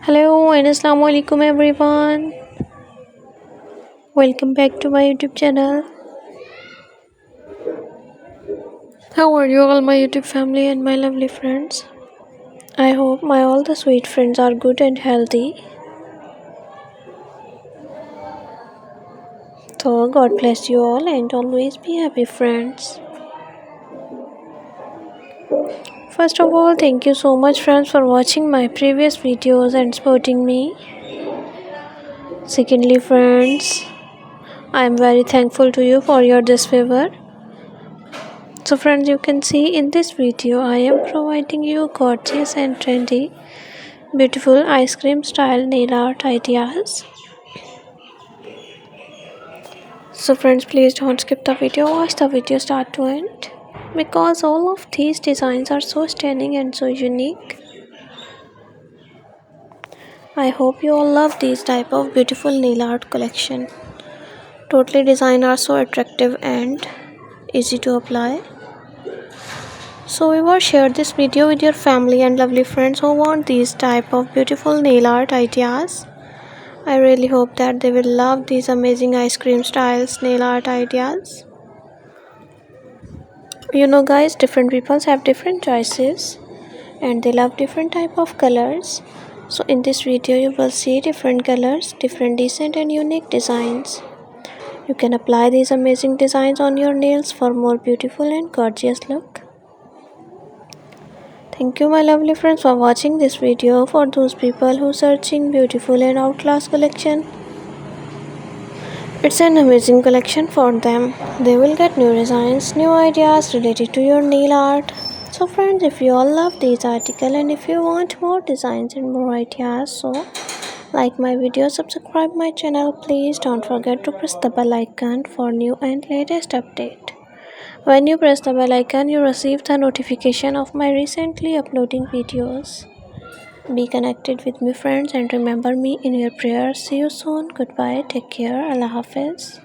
Hello and Assalamu alaikum everyone. Welcome back to my YouTube channel. How are you all, my YouTube family and my lovely friends? I hope my all the sweet friends are good and healthy. So God bless you all and always be happy, friends. First of all, thank you so much, friends, for watching my previous videos and supporting me. Secondly, friends, I am very thankful to you for your this favor. So friends, you can see in this video I am providing you gorgeous and trendy beautiful ice cream style nail art ideas. So friends, please don't skip the video, watch the video start to end, because all of these designs are so stunning and so unique. I hope you all love these type of beautiful nail art collection. Totally design are so attractive and easy to apply. So we will share this video with your family and lovely friends who want these type of beautiful nail art ideas. I really hope that they will love these amazing ice cream styles nail art ideas. You know guys, different people have different choices and they love different type of colors. So in this video you will see different colors, different decent and unique designs. You can apply these amazing designs on your nails for more beautiful and gorgeous look. Thank you my lovely friends for watching this video. For those people who searching beautiful and outlast collection, it's an amazing collection for them. They will get new designs, new ideas related to your nail art. So friends, if you all love these articles and if you want more designs and more ideas, so like my video, subscribe my channel. Please don't forget to press the bell icon for new and latest update. When you press the bell icon, you receive the notification of my recently uploading videos. Be connected with me friends and remember me in your prayers. See you soon. Goodbye. Take care. Allah Hafiz.